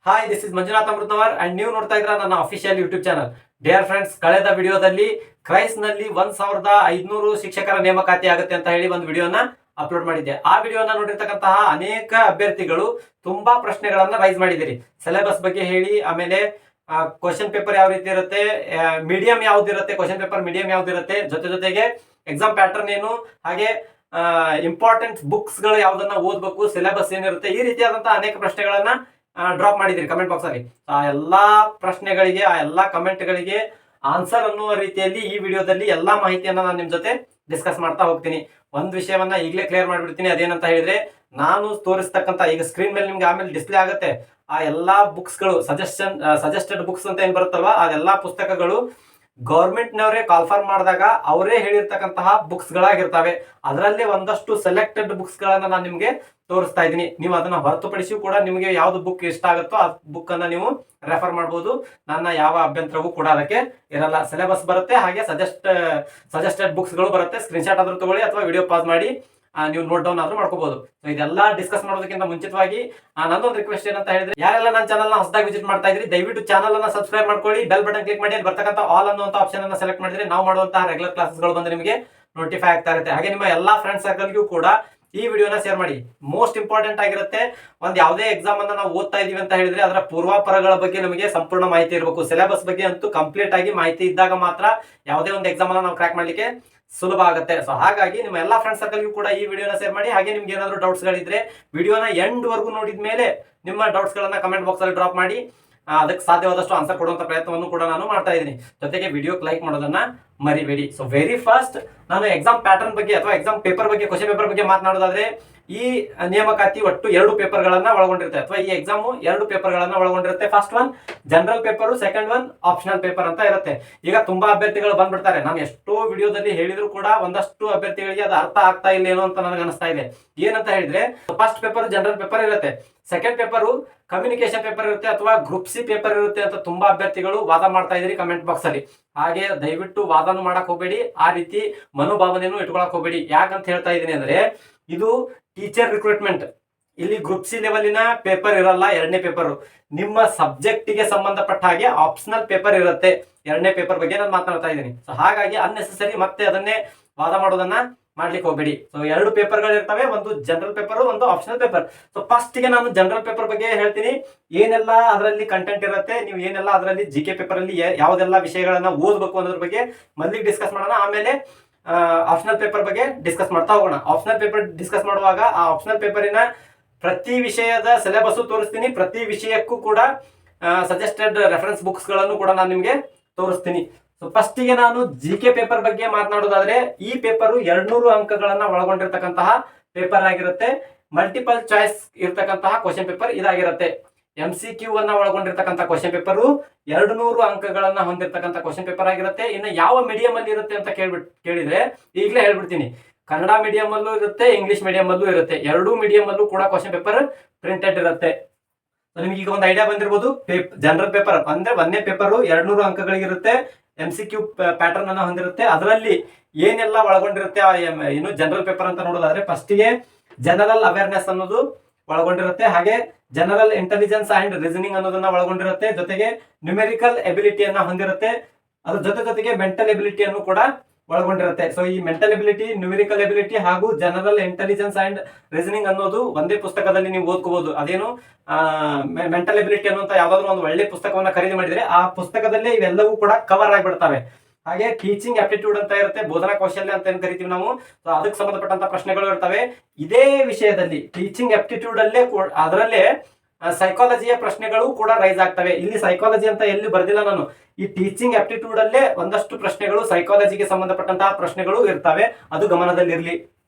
Hi, this is Manjunath Amrutavar and ನೀವು ನೋಡ್ತಾ ಇದ್ರ ನನ್ನ official YouTube channel. Dear friends, ಕಳೆದ ವಿಡಿಯೋದಲ್ಲಿ ಕ್ರೈಸ್ ನಲ್ಲಿ 1500 ಶಿಕ್ಷಕರ ನೇಮಕಾತಿ ಆಗುತ್ತೆ ಅಂತ ಹೇಳಿ ಒಂದು ವಿಡಿಯೋನ ಅಪ್ಲೋಡ್ ಮಾಡಿದ್ದೆ. ಆ ವಿಡಿಯೋನ ನೋಡಿರ್ತಕ್ಕಂತಹ ಅನೇಕ ಅಭ್ಯರ್ಥಿಗಳು ತುಂಬಾ ಪ್ರಶ್ನೆಗಳನ್ನ ರೈಸ್ ಮಾಡಿದಿರಿ. ಸಿಲೆಬಸ್ ಬಗ್ಗೆ ಹೇಳಿ, ಆಮೇಲೆ ಕ್ವಶನ್ ಪೇಪರ್ ಯಾವ ರೀತಿ ಇರುತ್ತೆ, ಮೀಡಿಯಂ ಯಾವ್ದಿರುತ್ತೆ, ಕ್ವಶನ್ ಪೇಪರ್ ಮೀಡಿಯಂ ಯಾವ್ದಿರುತ್ತೆ, ಜೊತೆಗೆ ಎಕ್ಸಾಮ್ ಪ್ಯಾಟರ್ನ್ ಏನು, ಹಾಗೆ ಇಂಪಾರ್ಟೆಂಟ್ ಬುಕ್ಸ್ ಗಳು ಯಾವ್ದನ್ನ ಓದ್ಬೇಕು, ಸಿಲೆಬಸ್ ಏನಿರುತ್ತೆ, ಈ ರೀತಿಯಾದಂತಹ ಅನೇಕ ಪ್ರಶ್ನೆಗಳನ್ನ ಡ್ರಾಪ್ ಮಾಡಿದಿರಿ ಕಮೆಂಟ್ ಬಾಕ್ಸ್ ಅಲ್ಲಿ. ಆ ಎಲ್ಲಾ ಪ್ರಶ್ನೆಗಳಿಗೆ, ಆ ಎಲ್ಲಾ ಕಮೆಂಟ್ ಗಳಿಗೆ ಆನ್ಸರ್ ಅನ್ನುವ ರೀತಿಯಲ್ಲಿ ಈ ವಿಡಿಯೋದಲ್ಲಿ ಎಲ್ಲಾ ಮಾಹಿತಿಯನ್ನ ನಾನು ನಿಮ್ ಜೊತೆ ಡಿಸ್ಕಸ್ ಮಾಡ್ತಾ ಹೋಗ್ತೀನಿ. ಒಂದ್ ವಿಷಯವನ್ನ ಈಗಲೇ ಕ್ಲಿಯರ್ ಮಾಡ್ಬಿಡ್ತೀನಿ. ಅದೇನಂತ ಹೇಳಿದ್ರೆ, ನಾನು ತೋರಿಸ್ತಕ್ಕಂತ ಈಗ ಸ್ಕ್ರೀನ್ ಮೇಲೆ ನಿಮ್ಗೆ ಆಮೇಲೆ ಡಿಸ್ಪ್ಲೇ ಆಗುತ್ತೆ ಆ ಎಲ್ಲಾ ಬುಕ್ಸ್ ಗಳು, ಸಜೆಸ್ಟೆಡ್ ಬುಕ್ಸ್ ಅಂತ ಏನ್ ಬರುತ್ತಲ್ವಾ, ಅದೆಲ್ಲಾ ಪುಸ್ತಕಗಳು ಗೌರ್ಮೆಂಟ್ ನವರೇ ಕಾಲ್ಫಾರ್ಮ್ ಮಾಡಿದಾಗ ಅವರೇ ಹೇಳಿರ್ತಕ್ಕಂತಹ ಬುಕ್ಸ್ ಗಳಾಗಿರ್ತವೆ. ಅದರಲ್ಲಿ ಒಂದಷ್ಟು ಸೆಲೆಕ್ಟೆಡ್ ಬುಕ್ಸ್ ಗಳನ್ನ ನಾನು ನಿಮ್ಗೆ ತೋರಿಸ್ತಾ ಇದ್ದೀನಿ. ನೀವು ಅದನ್ನ ಹೊರತುಪಡಿಸಿ ಕೂಡ ನಿಮಗೆ ಯಾವ್ದು ಬುಕ್ ಇಷ್ಟ ಆಗುತ್ತೋ ಆ ಬುಕ್ ಅನ್ನ ನೀವು ರೆಫರ್ ಮಾಡಬಹುದು. ನನ್ನ ಯಾವ ಅಭ್ಯಂತರವೂ ಕೂಡ ಅದಕ್ಕೆ ಇರಲ್ಲ. ಸಿಲೆಬಸ್ ಬರುತ್ತೆ, ಹಾಗೆ ಸಜೆಸ್ಟೆಡ್ ಬುಕ್ಸ್ ಗಳು ಬರುತ್ತೆ. ಸ್ಕ್ರೀನ್ ಶಾಟ್ ಆದ್ರೂ ತಗೊಳ್ಳಿ ಅಥವಾ ವಿಡಿಯೋ ಪಾಸ್ ಮಾಡಿ ನೀವು ನೋಟ್ ಡೌನ್ ಆದ್ರೂ ಮಾಡ್ಕೋಬಹುದು. ಸೊ ಇದೆಲ್ಲ ಡಿಸ್ಕಸ್ ಮಾಡೋದಕ್ಕಿಂತ ಮುಂಚಿತವಾಗಿ ನನ್ನೊಂದು ರಿಕ್ವೆಸ್ಟ್ ಏನಂತ ಹೇಳಿದ್ರೆ, ಯಾರೆಲ್ಲ ನನ್ನ ಚಾನಲ್ ನ ಹೊಸದಾಗಿ ವಿಸಿಟ್ ಮಾಡ್ತಾ ಇದ್ರಿ, ದಯವಿಟ್ಟು ಚಾನಲ್ ಅನ್ನ ಸಬ್ಸ್ಕ್ರೈಬ್ ಮಾಡ್ಕೊಳ್ಳಿ, ಬೆಲ್ ಬಟನ್ ಕ್ಲಿಕ್ ಮಾಡಿ ಅಲ್ಲಿ ಬರ್ತಕ್ಕಂಥ ಆಲ್ ಅನ್ನುವಂತ ಆಪ್ಷನ್ ಅನ್ನ ಸೆಲೆಕ್ಟ್ ಮಾಡಿದ್ರೆ ನಾವು ಮಾಡುವಂತಹ ರೆಗ್ಯುಲರ್ ಕ್ಲಾಸಸ್ ಗಳು ಬಂದು ನಿಮಗೆ ನೋಟಿಫೈ ಆಗ್ತಾ ಇರುತ್ತೆ. ಹಾಗೆ ನಿಮ್ಮ ಎಲ್ಲಾ ಫ್ರೆಂಡ್ಸ್ ಸರ್ಕಲ್ಗೂ ಕೂಡ ಈ ವಿಡಿಯೋನ ಶೇರ್ ಮಾಡಿ. ಮೋಸ್ಟ್ ಇಂಪಾರ್ಟೆಂಟ್ ಆಗಿರುತ್ತೆ, ಒಂದ್ ಯಾವುದೇ ಎಕ್ಸಾಮ್ ಅನ್ನ ನಾವು ಓದ್ತಾ ಇದೀವಿ ಅಂತ ಹೇಳಿದ್ರೆ ಅದರ ಪೂರ್ವಾಪರಗಳ ಬಗ್ಗೆ ನಮಗೆ ಸಂಪೂರ್ಣ ಮಾಹಿತಿ ಇರಬೇಕು. ಸಿಲೆಬಸ್ ಬಗ್ಗೆ ಅಂತೂ ಕಂಪ್ಲೀಟ್ ಆಗಿ ಮಾಹಿತಿ ಇದ್ದಾಗ ಮಾತ್ರ ಯಾವುದೇ ಒಂದು ಎಕ್ಸಾಮ್ ಅನ್ನ ನಾವು ಕ್ರ್ಯಾಕ್ ಮಾಡ್ಲಿಕ್ಕೆ ಸುಲಭ ಆಗುತ್ತೆ. ಸೊ ಹಾಗಾಗಿ ನಿಮ್ಮ ಎಲ್ಲಾ ಫ್ರೆಂಡ್ಸ್ ಸರ್ಕಲ್ಗೂ ಕೂಡ ಈ ವಿಡಿಯೋನ ಶೇರ್ ಮಾಡಿ. ಹಾಗೆ ನಿಮ್ಗೆ ಏನಾದ್ರು ಡೌಟ್ಸ್ ಗಳಿದ್ರೆ ವಿಡಿಯೋನ ಎಂಡ್ ವರ್ಗು ನೋಡಿದ ಮೇಲೆ ನಿಮ್ಮ ಡೌಟ್ಸ್ ಗಳನ್ನ ಕಮೆಂಟ್ ಬಾಕ್ಸ್ ಅಲ್ಲಿ ಡ್ರಾಪ್ ಮಾಡಿ. ಅದಕ್ಕೆ ಸಾಧ್ಯವಾದಷ್ಟು ಆನ್ಸರ್ ಕೊಡುವಂತ ಪ್ರಯತ್ನವನ್ನು ಕೂಡ ನಾನು ಮಾಡ್ತಾ ಇದ್ದೀನಿ. ಜೊತೆಗೆ ವಿಡಿಯೋ ಲೈಕ್ ಮಾಡೋದನ್ನ ಮರಿಬೇಡಿ. ಸೊ ವೆರಿ ಫಸ್ಟ್ ನಾನು ಎಕ್ಸಾಮ್ ಪ್ಯಾಟರ್ನ್ ಬಗ್ಗೆ ಅಥವಾ ಎಕ್ಸಾಮ್ ಪೇಪರ್ ಬಗ್ಗೆ, ಕ್ವಶನ್ ಪೇಪರ್ ಬಗ್ಗೆ ಮಾತನಾಡೋದಾದ್ರೆ, ಈ ನೇಮಕಾತಿ ಒಟ್ಟು 2 ಪೇಪರ್ ಗಳನ್ನ ಒಳಗೊಂಡಿರುತ್ತೆ, ಅಥವಾ ಈ ಎಕ್ಸಾಮ್ 2 ಪೇಪರ್ ಗಳನ್ನ ಒಳಗೊಂಡಿರುತ್ತೆ. First one general paper, second one optional paper ಅಂತ ಇರುತ್ತೆ. ಈಗ ತುಂಬಾ ಅಭ್ಯರ್ಥಿಗಳು ಬಂದ್ಬಿಡ್ತಾರೆ. ನಾನು ಎಷ್ಟೋ ವಿಡಿಯೋದಲ್ಲಿ ಹೇಳಿದ್ರು ಕೂಡ ಒಂದಷ್ಟು ಅಭ್ಯರ್ಥಿಗಳಿಗೆ ಅದು ಅರ್ಥ ಆಗ್ತಾ ಇಲ್ಲ ಏನೋ ಅಂತ ನನಗೆ ಅನಿಸ್ತಾ ಇದೆ. ಏನಂತ ಹೇಳಿದ್ರೆ, ಫಸ್ಟ್ ಪೇಪರ್ ಜನರಲ್ ಪೇಪರ್ ಇರುತ್ತೆ, ಸೆಕೆಂಡ್ ಪೇಪರ್ ಕಮ್ಯುನಿಕೇಶನ್ ಪೇಪರ್ ಇರುತ್ತೆ ಅಥವಾ ಗ್ರೂಪ್ ಸಿ ಪೇಪರ್ ಇರುತ್ತೆ ಅಂತ ತುಂಬಾ ಅಭ್ಯರ್ಥಿಗಳು ವಾದ ಮಾಡ್ತಾ ಇದ್ರಿ ಕಮೆಂಟ್ ಬಾಕ್ಸ್ ಅಲ್ಲಿ. ಹಾಗೆ ದಯವಿಟ್ಟು ವಾದನು ಮಾಡಕ್ ಹೋಗ್ಬೇಡಿ, ಆ ರೀತಿ ಮನೋಭಾವನೆಯನ್ನು ಇಟ್ಕೊಳಕ್ ಹೋಗ್ಬೇಡಿ. ಯಾಕಂತ ಹೇಳ್ತಾ ಇದ್ದೀನಿ ಅಂದ್ರೆ, ಇದು ಟೀಚರ್ ರಿಕ್ರೂಟ್ಮೆಂಟ್. ಇಲ್ಲಿ ಗ್ರೂಪ್ ಸಿ ಲೆವೆಲಿನ ಪೇಪರ್ ಇರಲ್ಲ. 2ನೇ ಪೇಪರ್ ನಿಮ್ಮ ಸಬ್ಜೆಕ್ಟ್ ಗೆ ಸಂಬಂಧಪಟ್ಟ ಹಾಗೆ ಆಪ್ಷನಲ್ ಪೇಪರ್ ಇರುತ್ತೆ. 2ನೇ ಪೇಪರ್ ಬಗ್ಗೆ ನಾನು ಮಾತನಾಡ್ತಾ ಇದ್ದೀನಿ. ಸೊ ಹಾಗಾಗಿ ಅನ್ನೆಸೆಸರಿ ಮತ್ತೆ ಅದನ್ನೇ ವಾದ ಮಾಡೋದನ್ನ ಮಾಡ್ಲಿಕ್ಕೆ ಹೋಗ್ಬೇಡಿ. ಸೊ 2 ಪೇಪರ್ ಗಳು ಇರ್ತವೆ, ಒಂದು ಜನರಲ್ ಪೇಪರ್, ಒಂದು ಆಪ್ಷನಲ್ ಪೇಪರ್. ಸೊ ಫಸ್ಟ್ ಗೆ ನಾನು ಜನರಲ್ ಪೇಪರ್ ಬಗ್ಗೆ ಹೇಳ್ತೀನಿ. ಏನೆಲ್ಲ ಅದರಲ್ಲಿ ಕಂಟೆಂಟ್ ಇರುತ್ತೆ, ನೀವು ಏನೆಲ್ಲ ಅದರಲ್ಲಿ ಜಿ ಕೆ ಪೇಪರ್ ಅಲ್ಲಿ ಯಾವ್ದೆಲ್ಲ ವಿಷಯಗಳನ್ನ ಓದಬೇಕು ಅನ್ನೋದ್ರ ಬಗ್ಗೆ ಮೊದಲಿಗೆ ಡಿಸ್ಕಸ್ ಮಾಡೋಣ. ಆಮೇಲೆ ಆಪ್ಷನಲ್ ಪೇಪರ್ ಬಗ್ಗೆ ಡಿಸ್ಕಸ್ ಮಾಡ್ತಾ ಹೋಗೋಣ. ಆಪ್ಷನಲ್ ಪೇಪರ್ ಡಿಸ್ಕಸ್ ಮಾಡುವಾಗ ಆ ಆಪ್ಷನಲ್ ಪೇಪರಿನ ಪ್ರತಿ ವಿಷಯದ ಸಿಲೆಬಸ್ ತೋರಿಸ್ತೀನಿ. ಪ್ರತಿ ವಿಷಯಕ್ಕೂ ಕೂಡ ಸಜೆಸ್ಟೆಡ್ ರೆಫರೆನ್ಸ್ ಬುಕ್ಸ್ ಗಳನ್ನು ಕೂಡ ನಾನು ನಿಮ್ಗೆ ತೋರಿಸ್ತೀನಿ. ಸೊ ಫಸ್ಟ್ ಗೆ ನಾನು ಜಿ ಕೆ ಪೇಪರ್ ಬಗ್ಗೆ ಮಾತನಾಡೋದಾದ್ರೆ, ಈ ಪೇಪರ್ 200 ಅಂಕಗಳನ್ನ ಒಳಗೊಂಡಿರ್ತಕ್ಕಂತಹ ಪೇಪರ್ ಆಗಿರುತ್ತೆ. ಮಲ್ಟಿಪಲ್ ಚಾಯ್ಸ್ ಇರ್ತಕ್ಕಂತಹ ಕ್ವಶನ್ ಪೇಪರ್ ಇದಾಗಿರುತ್ತೆ. MCQ ಅನ್ನ ಒಳಗೊಂಡಿರ್ತಕ್ಕಂಥ ಕ್ವಶನ್ ಪೇಪರ್ 200 ಅಂಕಗಳನ್ನ ಹೊಂದಿರತಕ್ಕಂಥ ಕ್ವಶನ್ ಪೇಪರ್ ಆಗಿರುತ್ತೆ. ಇನ್ನು ಯಾವ ಮೀಡಿಯಂ ಅಲ್ಲಿ ಇರುತ್ತೆ ಅಂತ ಕೇಳಿದ್ರೆ ಈಗಲೇ ಹೇಳ್ಬಿಡ್ತೀನಿ. ಕನ್ನಡ ಮೀಡಿಯಂ ಅಲ್ಲೂ ಇರುತ್ತೆ, ಇಂಗ್ಲಿಷ್ ಮೀಡಿಯಂ ಅಲ್ಲೂ ಇರುತ್ತೆ. 2 ಮೀಡಿಯಂ ಅಲ್ಲೂ ಕೂಡ ಕ್ವಶನ್ ಪೇಪರ್ ಪ್ರಿಂಟೆಡ್ ಇರುತ್ತೆ. ನಿಮ್ಗೆ ಈಗ ಒಂದು ಐಡಿಯಾ ಬಂದಿರಬಹುದು. ಜನರಲ್ ಪೇಪರ್ ಅಂದ್ರೆ 1ನೇ ಪೇಪರ್ 200 ಅಂಕಗಳಿಗಿರುತ್ತೆ, MCQ ಪ್ಯಾಟರ್ನ್ ಅನ್ನ ಹೊಂದಿರುತ್ತೆ. ಅದರಲ್ಲಿ ಏನೆಲ್ಲ ಒಳಗೊಂಡಿರುತ್ತೆ ಇನ್ನು ಜನರಲ್ ಪೇಪರ್ ಅಂತ ನೋಡೋದಾದ್ರೆ, ಫಸ್ಟ್ ಗೆ ಜನರಲ್ ಅವೇರ್ನೆಸ್ ಅನ್ನೋದು ಒಳಗೊಂಡಿರುತ್ತೆ, ಹಾಗೆ ಜನರಲ್ ಇಂಟೆಲಿಜೆನ್ಸ್ ಅಂಡ್ ರೀಸನಿಂಗ್ ಅನ್ನೋದನ್ನ ಒಳಗೊಂಡಿರುತ್ತೆ, ಜೊತೆಗೆ ನ್ಯೂಮೆರಿಕಲ್ ಎಬಿಲಿಟಿಯನ್ನ ಹೊಂದಿರುತ್ತೆ. ಅದ್ರ ಜೊತೆಗೆ ಮೆಂಟಲ್ ಎಬಿಲಿಟಿಯನ್ನು ಕೂಡ ಒಳಗೊಂಡಿರುತ್ತೆ. ಸೊ ಈ ಮೆಂಟಲ್ ಎಬಿಲಿಟಿ, ನ್ಯೂಮೆರಿಕಲ್ ಎಬಿಲಿಟಿ ಹಾಗೂ ಜನರಲ್ ಇಂಟೆಲಿಜೆನ್ಸ್ ಅಂಡ್ ರೀಸನಿಂಗ್ ಅನ್ನೋದು ಒಂದೇ ಪುಸ್ತಕದಲ್ಲಿ ನೀವು ಓದ್ಕೋಬಹುದು. ಅದೇನು ಮೆಂಟಲ್ ಎಬಿಲಿಟಿ ಅನ್ನುವಂತ ಯಾವ್ದಾದ್ರು ಒಂದು ಒಳ್ಳೆ ಪುಸ್ತಕವನ್ನ ಖರೀದಿ ಮಾಡಿದ್ರೆ ಆ ಪುಸ್ತಕದಲ್ಲೇ ಇವೆಲ್ಲವೂ ಕೂಡ ಕವರ್ ಆಗಿಬಿಡ್ತವೆ. ಹಾಗೆ ಟೀಚಿಂಗ್ ಆಪ್ಟಿಟ್ಯೂಡ್ ಅಂತ ಇರುತ್ತೆ, ಬೋಧನಾ ಕೌಶಲ್ಯ ಅಂತ ಏನ್ ಕರಿತೀವಿ ನಾವು. ಸೊ ಅದಕ್ಕೆ ಸಂಬಂಧಪಟ್ಟಂತ ಪ್ರಶ್ನೆಗಳು ಇರ್ತವೆ. ಇದೇ ವಿಷಯದಲ್ಲಿ ಟೀಚಿಂಗ್ ಆಪ್ಟಿಟ್ಯೂಡ್ ಅಲ್ಲೇ ಅದರಲ್ಲೇ ಸೈಕಾಲಜಿಯ ಪ್ರಶ್ನೆಗಳು ಕೂಡ ರೈಸ್ ಆಗ್ತವೆ. ಇಲ್ಲಿ ಸೈಕಾಲಜಿ ಅಂತ ಎಲ್ಲಿ ಬರ್ದಿಲ್ಲ ನಾನು. ಈ ಟೀಚಿಂಗ್ ಆಪ್ಟಿಟ್ಯೂಡ್ ಅಲ್ಲೇ ಒಂದಷ್ಟು ಪ್ರಶ್ನೆಗಳು ಸೈಕಾಲಜಿಗೆ ಸಂಬಂಧಪಟ್ಟಂತಹ ಪ್ರಶ್ನೆಗಳು ಇರ್ತವೆ, ಅದು ಗಮನದಲ್ಲಿರ್ಲಿ.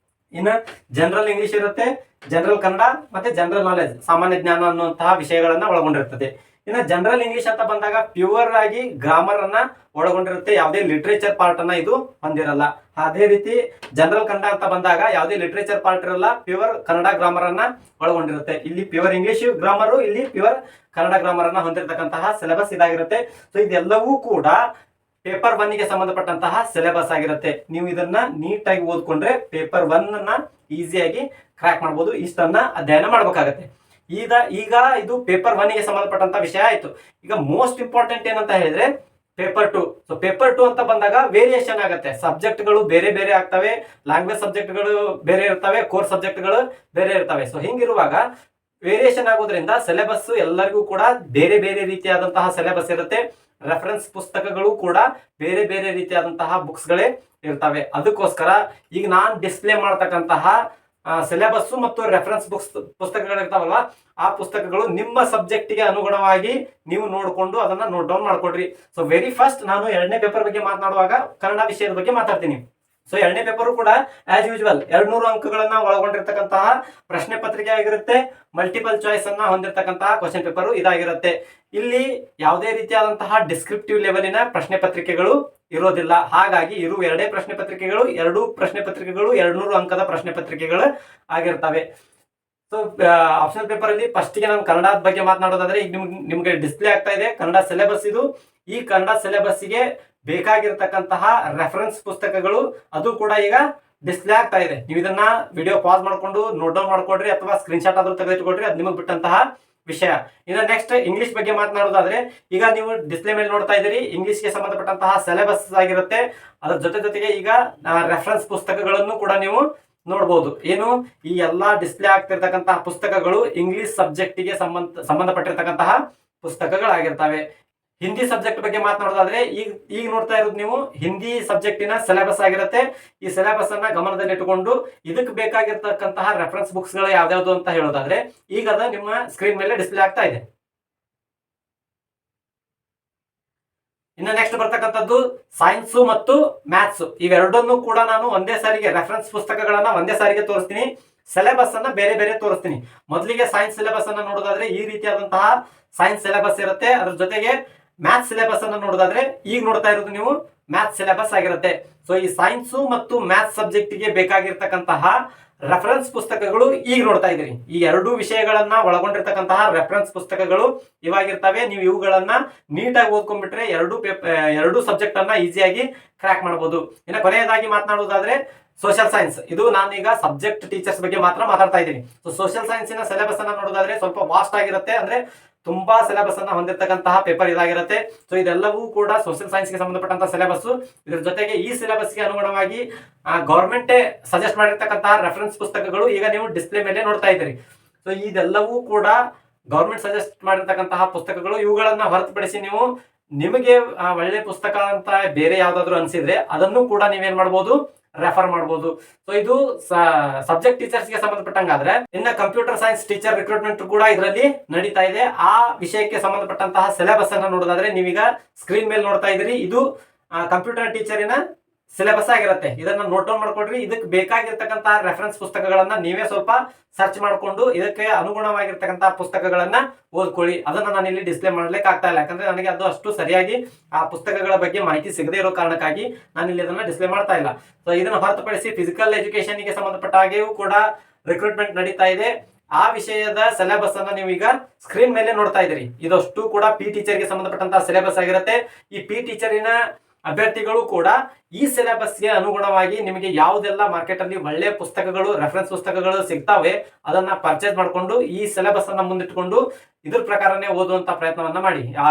ಇನ್ನು ಜನರಲ್ ಇಂಗ್ಲಿಷ್ ಇರುತ್ತೆ, ಜನರಲ್ ಕನ್ನಡ ಮತ್ತೆ ಜನರಲ್ ನಾಲೆಜ್, ಸಾಮಾನ್ಯ ಜ್ಞಾನ ಅನ್ನುವಂತಹ ವಿಷಯಗಳನ್ನ ಒಳಗೊಂಡಿರ್ತದೆ. ಇನ್ನು ಜನರಲ್ ಇಂಗ್ಲಿಷ್ ಅಂತ ಬಂದಾಗ ಪ್ಯೂರ್ ಆಗಿ ಗ್ರಾಮರ್ ಅನ್ನ ಒಳಗೊಂಡಿರುತ್ತೆ, ಯಾವುದೇ ಲಿಟ್ರೇಚರ್ ಪಾರ್ಟ್ ಅನ್ನ ಇದು ಹೊಂದಿರಲ್ಲ. ಅದೇ ರೀತಿ ಜನರಲ್ ಕನ್ನಡ ಅಂತ ಬಂದಾಗ ಯಾವುದೇ ಲಿಟ್ರೇಚರ್ ಪಾರ್ಟ್ ಇರಲ್ಲ, ಪ್ಯೂರ್ ಕನ್ನಡ ಗ್ರಾಮರ್ ಅನ್ನ ಒಳಗೊಂಡಿರುತ್ತೆ. ಇಲ್ಲಿ ಪ್ಯೂರ್ ಇಂಗ್ಲಿಷ್ ಗ್ರಾಮರ್, ಇಲ್ಲಿ ಪ್ಯೂರ್ ಕನ್ನಡ ಗ್ರಾಮರ್ ಅನ್ನ ಹೊಂದಿರತಕ್ಕಂತಹ ಸಿಲೆಬಸ್ ಇದಾಗಿರುತ್ತೆ. ಸೊ ಇದೆಲ್ಲವೂ ಕೂಡ ಪೇಪರ್ 1 ಗೆ ಸಂಬಂಧಪಟ್ಟಂತಹ ಸಿಲೆಬಸ್ ಆಗಿರುತ್ತೆ. ನೀವು ಇದನ್ನ ನೀಟಾಗಿ ಓದ್ಕೊಂಡ್ರೆ ಪೇಪರ್ 1 ಅನ್ನ ಈಸಿಯಾಗಿ ಕ್ರ್ಯಾಕ್ ಮಾಡಬಹುದು. ಇಷ್ಟನ್ನ ಅಧ್ಯಯನ ಮಾಡಬೇಕಾಗತ್ತೆ. ಈಗ ಇದು ಪೇಪರ್ 1 ಗೆ ಸಂಬಂಧಪಟ್ಟಂತ ವಿಷಯ ಆಯ್ತು. ಈಗ ಮೋಸ್ಟ್ ಇಂಪಾರ್ಟೆಂಟ್ ಏನಂತ ಹೇಳಿದ್ರೆ ಪೇಪರ್ 2. ಸೊ ಪೇಪರ್ 2 ಅಂತ ಬಂದಾಗ ವೇರಿಯೇಷನ್ ಆಗುತ್ತೆ, ಸಬ್ಜೆಕ್ಟ್ಗಳು ಬೇರೆ ಬೇರೆ ಆಗ್ತವೆ, ಲ್ಯಾಂಗ್ವೇಜ್ ಸಬ್ಜೆಕ್ಟ್ಗಳು ಬೇರೆ ಇರ್ತವೆ, ಕೋರ್ ಸಬ್ಜೆಕ್ಟ್ಗಳು ಬೇರೆ ಇರ್ತವೆ. ಸೊ ಹಿಂಗಿರುವಾಗ ವೇರಿಯೇಷನ್ ಆಗೋದ್ರಿಂದ ಸಿಲೆಬಸ್ ಎಲ್ಲರಿಗೂ ಕೂಡ ಬೇರೆ ಬೇರೆ ರೀತಿಯಾದಂತಹ ಸಿಲೆಬಸ್ ಇರುತ್ತೆ. ರೆಫರೆನ್ಸ್ ಪುಸ್ತಕಗಳು ಕೂಡ ಬೇರೆ ಬೇರೆ ರೀತಿಯಾದಂತಹ ಬುಕ್ಸ್ಗಳೇ ಇರ್ತವೆ. ಅದಕ್ಕೋಸ್ಕರ ಈಗ ನಾನು ಡಿಸ್ಪ್ಲೇ ಮಾಡ್ತಕ್ಕಂತಹ ಸಿಲೆಬಸ್ ಮತ್ತು ರೆಫರೆನ್ಸ್ ಪುಸ್ತಕಗಳು ಇರ್ತಾವಲ್ವ, ಆ ಪುಸ್ತಕಗಳು ನಿಮ್ಮ ಸಬ್ಜೆಕ್ಟಿಗೆ ಅನುಗುಣವಾಗಿ ನೀವು ನೋಡಿಕೊಂಡು ಅದನ್ನ ನೋಟ್ ಡೌನ್ ಮಾಡ್ಕೊಡ್ರಿ. ಸೊ ವೆರಿ ಫಸ್ಟ್ ನಾನು 2ನೇ ಪೇಪರ್ ಬಗ್ಗೆ ಮಾತನಾಡುವಾಗ ಕನ್ನಡ ವಿಷಯದ ಬಗ್ಗೆ ಮಾತಾಡ್ತೀನಿ. ಸೊ 2ನೇ ಪೇಪರ್ ಕೂಡ ಆಸ್ ಯೂಶುವಲ್ 200 ಅಂಕಗಳನ್ನ ಒಳಗೊಂಡಿರ್ತಕ್ಕಂತಹ ಪ್ರಶ್ನೆ ಪತ್ರಿಕೆ ಆಗಿರುತ್ತೆ. ಮಲ್ಟಿಪಲ್ ಚಾಯ್ಸ್ ಅನ್ನ ಹೊಂದಿರತಕ್ಕಂತಹ ಕ್ವಶನ್ ಪೇಪರ್ ಇದಾಗಿರುತ್ತೆ. ಇಲ್ಲಿ ಯಾವುದೇ ರೀತಿಯಾದಂತಹ ಡಿಸ್ಕ್ರಿಪ್ಟಿವ್ ಲೆವೆಲಿನ ಪ್ರಶ್ನೆ ಪತ್ರಿಕೆಗಳು ಇರೋದಿಲ್ಲ. ಹಾಗಾಗಿ ಇರುವ 2 ಪ್ರಶ್ನೆ ಪತ್ರಿಕೆಗಳು 2 ಪ್ರಶ್ನೆ ಪತ್ರಿಕೆಗಳು 200 ಅಂಕದ ಪ್ರಶ್ನೆ ಪತ್ರಿಕೆಗಳು ಆಗಿರ್ತವೆ. ಸೊ ಆಪ್ಷನಲ್ ಪೇಪರ್ ಅಲ್ಲಿ ಫಸ್ಟ್ ಗೆ ನಾನು ಕನ್ನಡದ ಬಗ್ಗೆ ಮಾತನಾಡೋದಾದ್ರೆ ಈಗ ನಿಮ್ಗೆ ಡಿಸ್ಪ್ಲೇ ಆಗ್ತಾ ಇದೆ ಕನ್ನಡ ಸಿಲೆಬಸ್. ಇದು ಈ ಕನ್ನಡ ಸಿಲೆಬಸ್ ಗೆ ಬೇಕಾಗಿರ್ತಕ್ಕಂತಹ ರೆಫರೆನ್ಸ್ ಪುಸ್ತಕಗಳು ಅದು ಕೂಡ ಈಗ ಡಿಸ್ಪ್ಲೇ ಆಗ್ತಾ ಇದೆ. ನೀವು ಇದನ್ನ ವಿಡಿಯೋ ಪಾಸ್ ಮಾಡ್ಕೊಂಡು ನೋಟ್ ಡೌನ್ ಮಾಡ್ಕೊಡ್ರಿ ಅಥವಾ ಸ್ಕ್ರೀನ್ ಶಾಟ್ ಆದ್ರೂ ತೆಗೆದಿಟ್ಕೊಡ್ರಿ, ಅದು ನಿಮಗೆ ಬಿಟ್ಟಂತಹ ವಿಷಯ. ಇನ್ನು ನೆಕ್ಸ್ಟ್ ಇಂಗ್ಲಿಷ್ ಬಗ್ಗೆ ಮಾತನಾಡೋದಾದ್ರೆ ಈಗ ನೀವು ಡಿಸ್ಪ್ಲೇ ಮೇಲೆ ನೋಡ್ತಾ ಇದ್ದೀರಿ ಇಂಗ್ಲಿಷ್ಗೆ ಸಂಬಂಧಪಟ್ಟಂತಹ ಸಿಲೆಬಸ್ ಆಗಿರುತ್ತೆ. ಅದರ ಜೊತೆಗೆ ಈಗ ರೆಫರೆನ್ಸ್ ಪುಸ್ತಕಗಳನ್ನು ಕೂಡ ನೀವು ನೋಡಬಹುದು. ಏನು ಈ ಎಲ್ಲಾ ಡಿಸ್ಪ್ಲೇ ಆಗ್ತಿರ್ತಕ್ಕಂತಹ ಪುಸ್ತಕಗಳು ಇಂಗ್ಲಿಷ್ ಸಬ್ಜೆಕ್ಟಿಗೆ ಸಂಬಂಧಪಟ್ಟಿರ್ತಕ್ಕಂತಹ ಪುಸ್ತಕಗಳಾಗಿರ್ತವೆ. ಹಿಂದಿ ಸಬ್ಜೆಕ್ಟ್ ಬಗ್ಗೆ ಮಾತನಾಡೋದಾದ್ರೆ ಈಗ ನೋಡ್ತಾ ಇರೋದು ನೀವು ಹಿಂದಿ ಸಬ್ಜೆಕ್ಟಿನ ಸಿಲೆಬಸ್ ಆಗಿರುತ್ತೆ. ಈ ಸಿಲೆಬಸ್ ಅನ್ನ ಗಮನದಲ್ಲಿ ಇಟ್ಟುಕೊಂಡು ಇದಕ್ಕೆ ಬೇಕಾಗಿರ್ತಕ್ಕಂತಹ ರೆಫರೆನ್ಸ್ ಬುಕ್ಸ್ ಗಳು ಯಾವ್ಯಾವ್ದು ಅಂತ ಹೇಳೋದಾದ್ರೆ ಈಗ ಅದ ನಿಮ್ಮ ಸ್ಕ್ರೀನ್ ಮೇಲೆ ಡಿಸ್ಪ್ಲೇ ಆಗ್ತಾ ಇದೆ. ಇನ್ನು ನೆಕ್ಸ್ಟ್ ಬರ್ತಕ್ಕಂಥದ್ದು ಸೈನ್ಸ್ ಮತ್ತು ಮ್ಯಾಥ್ಸ್. ಇವೆರಡನ್ನು ಕೂಡ ನಾನು ಒಂದೇ ಸಾರಿಗೆ ರೆಫರೆನ್ಸ್ ಪುಸ್ತಕಗಳನ್ನ ಒಂದೇ ಸಾರಿಗೆ ತೋರಿಸ್ತೀನಿ, ಸಿಲೆಬಸ್ ಅನ್ನ ಬೇರೆ ಬೇರೆ ತೋರಿಸ್ತೀನಿ. ಮೊದಲಿಗೆ ಸೈನ್ಸ್ ಸಿಲೆಬಸ್ ಅನ್ನ ನೋಡೋದಾದ್ರೆ ಈ ರೀತಿಯಾದಂತಹ ಸೈನ್ಸ್ ಸಿಲೆಬಸ್ ಇರುತ್ತೆ. ಅದ್ರ ಜೊತೆಗೆ ಮ್ಯಾಥ್ಸ್ ಸಿಲೆಬಸ್ ಅನ್ನ ನೋಡೋದಾದ್ರೆ ಈಗ ನೋಡ್ತಾ ಇರೋದು ನೀವು ಮ್ಯಾಥ್ಸ್ ಸಿಲೆಬಸ್ ಆಗಿರುತ್ತೆ. ಸೊ ಈ ಸೈನ್ಸ್ ಮತ್ತು ಮ್ಯಾಥ್ಸ್ ಸಬ್ಜೆಕ್ಟ್ ಗೆ ಬೇಕಾಗಿರ್ತಕ್ಕಂತಹ ರೆಫರೆನ್ಸ್ ಪುಸ್ತಕಗಳು ಈಗ ನೋಡ್ತಾ ಇದ್ರಿ. ಈ 2 ವಿಷಯಗಳನ್ನ ಒಳಗೊಂಡಿರ್ತಕ್ಕಂತಹ ರೆಫರೆನ್ಸ್ ಪುಸ್ತಕಗಳು ಇವಾಗಿರ್ತವೆ. ನೀವು ಇವುಗಳನ್ನ ನೀಟಾಗಿ ಓದ್ಕೊಂಡ್ಬಿಟ್ರೆ 2 ಸಬ್ಜೆಕ್ಟ್ ಅನ್ನ ಈಸಿಯಾಗಿ ಕ್ರ್ಯಾಕ್ ಮಾಡಬಹುದು. ಇನ್ನು ಕೊನೆಯದಾಗಿ ಮಾತನಾಡುವುದಾದ್ರೆ ಸೋಷಿಯಲ್ ಸೈನ್ಸ್. ಇದು ನಾನೀಗ ಸಬ್ಜೆಕ್ಟ್ ಟೀಚರ್ಸ್ ಬಗ್ಗೆ ಮಾತ್ರ ಮಾತಾಡ್ತಾ ಇದ್ದೀನಿ. ಸೊ ಸೋಷಿಯಲ್ ಸೈನ್ಸಿನ ಸಿಲೆಬಸ್ ಅನ್ನ ನೋಡೋದಾದ್ರೆ ಸ್ವಲ್ಪ ವಾಸ್ಟ್ ಆಗಿರುತ್ತೆ, ಅಂದ್ರೆ ತುಂಬಾ ಸಿಲೆಬಸ್ ಅನ್ನ ಹೊಂದಿರತಕ್ಕಂತಹ ಪೇಪರ್ ಇದಾಗಿರುತ್ತೆ. ಸೊ ಇದೆಲ್ಲವೂ ಕೂಡ ಸೋಷಿಯಲ್ ಸೈನ್ಸ್ ಗೆ ಸಂಬಂಧಪಟ್ಟಂತಹ ಸಿಲೆಬಸ್. ಇದರ ಜೊತೆಗೆ ಈ ಸಿಲೆಬಸ್ ಗೆ ಅನುಗುಣವಾಗಿ ಗವರ್ಮೆಂಟ್ ಸಜೆಸ್ಟ್ ಮಾಡಿರ್ತಕ್ಕಂತಹ ರೆಫರೆನ್ಸ್ ಪುಸ್ತಕಗಳು ಈಗ ನೀವು ಡಿಸ್ಪ್ಲೇ ಮೇಲೆ ನೋಡ್ತಾ ಇದ್ದೀರಿ. ಸೊ ಇದೆಲ್ಲವೂ ಕೂಡ ಗವರ್ಮೆಂಟ್ ಸಜೆಸ್ಟ್ ಮಾಡಿರ್ತಕ್ಕಂತಹ ಪುಸ್ತಕಗಳು. ಇವುಗಳನ್ನ ಹೊರತುಪಡಿಸಿ ನೀವು ನಿಮಗೆ ಒಳ್ಳೆ ಪುಸ್ತಕ ಅಂತ ಬೇರೆ ಯಾವ್ದಾದ್ರು ಅನ್ಸಿದ್ರೆ ಅದನ್ನು ಕೂಡ ನೀವೇನ್ ಮಾಡ್ಬೋದು, ರೆಫರ್ ಮಾಡಬಹುದು. ಸೊ ಇದು ಸಬ್ಜೆಕ್ಟ್ ಟೀಚರ್ಸ್ ಗೆ ಸಂಬಂಧಪಟ್ಟಂಗಾದ್ರೆ ಇನ್ನ ಕಂಪ್ಯೂಟರ್ ಸೈನ್ಸ್ ಟೀಚರ್ ರಿಕ್ರೂಟ್ಮೆಂಟ್ ಕೂಡ ಇದರಲ್ಲಿ ನಡೀತಾ ಇದೆ. ಆ ವಿಷಯಕ್ಕೆ ಸಂಬಂಧಪಟ್ಟಂತಹ ಸಿಲೆಬಸ್ ಅನ್ನ ನೋಡೋದಾದ್ರೆ ನೀವೀಗ ಸ್ಕ್ರೀನ್ ಮೇಲೆ ನೋಡ್ತಾ ಇದ್ದೀರಿ. ಇದು ಕಂಪ್ಯೂಟರ್ ಟೀಚರಿನ ಸಿಲೆಬಸ್ ಆಗಿರುತ್ತೆ. ಇದನ್ನ ನೋಟ್ ಡೌನ್ ಮಾಡ್ಕೊಡ್ರಿ. ಇದಕ್ಕೆ ಬೇಕಾಗಿರ್ತಕ್ಕಂತಹ ರೆಫರೆನ್ಸ್ ಪುಸ್ತಕಗಳನ್ನ ನೀವೇ ಸ್ವಲ್ಪ ಸರ್ಚ್ ಮಾಡಿಕೊಂಡು ಇದಕ್ಕೆ ಅನುಗುಣವಾಗಿರ್ತಕ್ಕಂತಹ ಪುಸ್ತಕಗಳನ್ನ ಓದ್ಕೊಳ್ಳಿ. ಅದನ್ನ ನಾನು ಇಲ್ಲಿ ಡಿಸ್ಪ್ಲೇ ಮಾಡ್ಲಿಕ್ಕೆ ಆಗ್ತಾ ಇಲ್ಲ, ಯಾಕಂದ್ರೆ ನನಗೆ ಅದು ಅಷ್ಟು ಸರಿಯಾಗಿ ಆ ಪುಸ್ತಕಗಳ ಬಗ್ಗೆ ಮಾಹಿತಿ ಸಿಗದೇ ಇರೋ ಕಾರಣಕ್ಕಾಗಿ ನಾನು ಇಲ್ಲಿ ಅದನ್ನ ಡಿಸ್ಪ್ಲೇ ಮಾಡ್ತಾ ಇಲ್ಲ. ಸೊ ಇದನ್ನ ಹೊರತುಪಡಿಸಿ ಫಿಸಿಕಲ್ ಎಜುಕೇಶನ್ ಗೆ ಸಂಬಂಧಪಟ್ಟ ಹಾಗೆಯೂ ಕೂಡ ರಿಕ್ರೂಟ್ಮೆಂಟ್ ನಡೀತಾ ಇದೆ. ಆ ವಿಷಯದ ಸಿಲೆಬಸ್ ಅನ್ನ ನೀವು ಈಗ ಸ್ಕ್ರೀನ್ ಮೇಲೆ ನೋಡ್ತಾ ಇದ್ದೀರಿ. ಇದಷ್ಟು ಕೂಡ ಪಿ ಟೀಚರ್ ಗೆ ಸಂಬಂಧಪಟ್ಟಂತಹ ಸಿಲೆಬಸ್ ಆಗಿರುತ್ತೆ. ಈ ಪಿ ಟೀಚರಿನ ಅಭ್ಯರ್ಥಿಗಳು ಕೂಡ ಈ ಸಿಲೆಬಸ್ಗೆ ಅನುಗುಣವಾಗಿ ನಿಮಗೆ ಯಾವುದೆಲ್ಲ ಮಾರ್ಕೆಟ್ ಅಲ್ಲಿ ಒಳ್ಳೆ ಪುಸ್ತಕಗಳು ರೆಫರೆನ್ಸ್ ಪುಸ್ತಕಗಳು ಸಿಗ್ತಾವೆ ಅದನ್ನ ಪರ್ಚೇಸ್ ಮಾಡಿಕೊಂಡು ಈ ಸಿಲೆಬಸ್ ಅನ್ನ ಮುಂದಿಟ್ಟುಕೊಂಡು ಇದ್ರ ಪ್ರಕಾರನೇ ಓದುವಂತ ಪ್ರಯತ್ನವನ್ನ ಮಾಡಿ. ಆ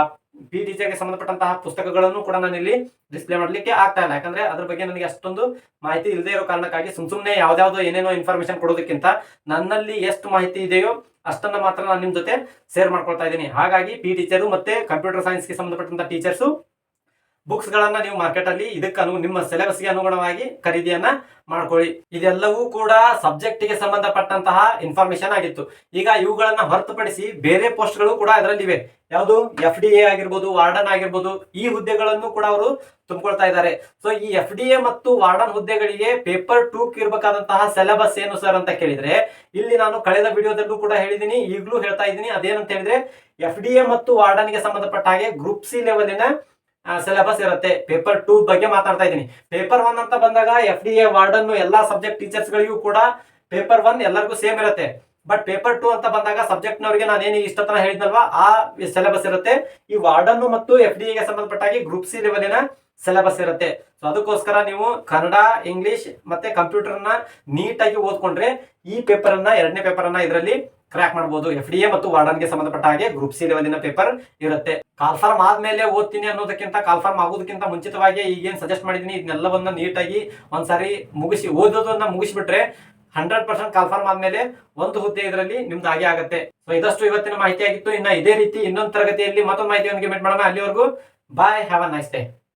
ಪಿ ಟೀಚರ್ಗೆ ಸಂಬಂಧಪಟ್ಟಂತಹ ಪುಸ್ತಕಗಳನ್ನು ಕೂಡ ನಾನು ಇಲ್ಲಿ ಡಿಸ್ಪ್ಲೇ ಮಾಡ್ಲಿಕ್ಕೆ ಆಗ್ತಾ ಇಲ್ಲ, ಯಾಕಂದ್ರೆ ಅದ್ರ ಬಗ್ಗೆ ನನಗೆ ಅಷ್ಟೊಂದು ಮಾಹಿತಿ ಇಲ್ಲದೆ ಇರೋ ಕಾರಣಕ್ಕಾಗಿ ಸುಮ್ನೆ ಯಾವ್ದಾವ್ದು ಏನೇನೋ ಇನ್ಫಾರ್ಮೇಶನ್ ಕೊಡೋದಕ್ಕಿಂತ ನನ್ನಲ್ಲಿ ಎಷ್ಟು ಮಾಹಿತಿ ಇದೆಯೋ ಅಷ್ಟನ್ನ ಮಾತ್ರ ನಾನು ನಿಮ್ ಜೊತೆ ಶೇರ್ ಮಾಡ್ಕೊಳ್ತಾ ಇದ್ದೀನಿ. ಹಾಗಾಗಿ ಪಿ ಟೀಚರು ಮತ್ತೆ ಕಂಪ್ಯೂಟರ್ ಸೈನ್ಸ್ಗೆ ಸಂಬಂಧಪಟ್ಟಂತ ಟೀಚರ್ಸು ಬುಕ್ಸ್ ಗಳನ್ನ ನೀವು ಮಾರ್ಕೆಟ್ ಅಲ್ಲಿ ಇದಕ್ಕೆ ನಿಮ್ಮ ಸಿಲೆಬಸ್ ಗೆ ಅನುಗುಣವಾಗಿ ಖರೀದಿಯನ್ನ ಮಾಡ್ಕೊಳ್ಳಿ. ಇದೆಲ್ಲವೂ ಕೂಡ ಸಬ್ಜೆಕ್ಟ್ ಗೆ ಸಂಬಂಧಪಟ್ಟಂತಹ ಇನ್ಫಾರ್ಮೇಶನ್ ಆಗಿತ್ತು. ಈಗ ಇವುಗಳನ್ನ ಹೊರತುಪಡಿಸಿ ಬೇರೆ ಪೋಸ್ಟ್ ಗಳು ಕೂಡ ಅದರಲ್ಲಿ ಇವೆ. ಯಾವುದು FDA ಆಗಿರ್ಬೋದು, ವಾರ್ಡನ್ ಆಗಿರ್ಬೋದು, ಈ ಹುದ್ದೆಗಳನ್ನು ಕೂಡ ಅವರು ತುಂಬಿಕೊಳ್ತಾ ಇದ್ದಾರೆ. ಸೊ ಈ FDA ಮತ್ತು ವಾರ್ಡನ್ ಹುದ್ದೆಗಳಿಗೆ ಪೇಪರ್ 2 ಇರಬೇಕಾದಂತಹ ಸಿಲೆಬಸ್ ಏನು ಸರ್ ಅಂತ ಕೇಳಿದ್ರೆ ಇಲ್ಲಿ ನಾನು ಕಳೆದ ವಿಡಿಯೋದಲ್ಲೂ ಕೂಡ ಹೇಳಿದ್ದೀನಿ, ಈಗಲೂ ಹೇಳ್ತಾ ಇದ್ದೀನಿ. ಅದೇನಂತ ಹೇಳಿದ್ರೆ FDA ಮತ್ತು ವಾರ್ಡನ್ ಗೆ ಸಂಬಂಧಪಟ್ಟ ಹಾಗೆ ಗ್ರೂಪ್ C ಲೆವೆಲಿನ ಸಿಲೆಬಸ್ ಇರುತ್ತೆ. ಪೇಪರ್ 2 ಬಗ್ಗೆ ಮಾತಾಡ್ತಾ ಇದ್ದೀನಿ. ಪೇಪರ್ 1 ಅಂತ ಬಂದಾಗ FDA ವಾರ್ಡನ್ ಎಲ್ಲಾ ಸಬ್ಜೆಕ್ಟ್ ಟೀಚರ್ಸ್ ಗಳಿಗೂ ಕೂಡ ಪೇಪರ್ 1 ಎಲ್ಲರಿಗೂ ಸೇಮ್ ಇರುತ್ತೆ. ಬಟ್ ಪೇಪರ್ 2 ಅಂತ ಬಂದಾಗ ಸಬ್ಜೆಕ್ಟ್ ನವರಿಗೆ ನಾನೇನು ಇಷ್ಟತನ ಹೇಳಿದ್ನಲ್ವಾ ಆ ಸಿಲೆಬಸ್ ಇರುತ್ತೆ. ಈ ವಾರ್ಡನ್ ಮತ್ತು FDA ಗೆ ಸಂಬಂಧಪಟ್ಟಾಗಿ ಗ್ರೂಪ್ C ಲೆವೆಲಿನ ಸಿಲೆಬಸ್ ಇರುತ್ತೆ. ಸೊ ಅದಕ್ಕೋಸ್ಕರ ನೀವು ಕನ್ನಡ, ಇಂಗ್ಲಿಷ್ ಮತ್ತೆ ಕಂಪ್ಯೂಟರ್ ನ ನೀಟಾಗಿ ಓದ್ಕೊಂಡ್ರೆ ಈ ಪೇಪರ್ ಅನ್ನ 2ನೇ ಪೇಪರ್ ಅನ್ನ ಇದರಲ್ಲಿ ಕ್ರ್ಯಾಕ್ ಮಾಡಬಹುದು. FDA ಮತ್ತು ವಾರ್ಡನ್ಗೆ ಸಂಬಂಧಪಟ್ಟ ಹಾಗೆ ಗ್ರೂಪ್ ಸಿ ಲೆವೆಲಿನ ಪೇಪರ್ ಇರುತ್ತೆ. ಕಾಲ್ಫಾರ್ಮ್ ಆದ್ಮೇಲೆ ಓದ್ತೀನಿ ಅನ್ನೋದಕ್ಕಿಂತ ಕಾಲ್ಫಾರ್ಮ್ ಆಗೋದಕ್ಕಿಂತ ಮುಂಚಿತವಾಗಿ ಈಗೇನು ಸಜೆಸ್ಟ್ ಮಾಡಿದೀನಿ ಇದನ್ನೆಲ್ಲವನ್ನ ನೀಟಾಗಿ ಒಂದ್ಸಾರಿ ಓದೋದನ್ನ ಮುಗಿಸ್ಬಿಟ್ರೆ 100% ಕಾಲ್ಫಾರ್ಮ್ ಆದ್ಮೇಲೆ ಒಂದು ಹುದ್ದೆ ಇದರಲ್ಲಿ ನಿಮ್ದು ಹಾಗೆ ಆಗುತ್ತೆ. ಸೊ ಇದಷ್ಟು ಇವತ್ತಿನ ಮಾಹಿತಿ ಆಗಿತ್ತು. ಇನ್ನ ಇದೇ ರೀತಿ ಇನ್ನೊಂದು ತರಗತಿಯಲ್ಲಿ ಮತ್ತೊಂದು ಮಾಹಿತಿಯೊಂದಿಗೆ ಮೀಟ್ ಮಾಡೋಣ. ಅಲ್ಲಿವರೆಗೂ ಬಾಯ್, ಹ್ಯಾವ್ ಅ ನೈಸ್ ಡೇ.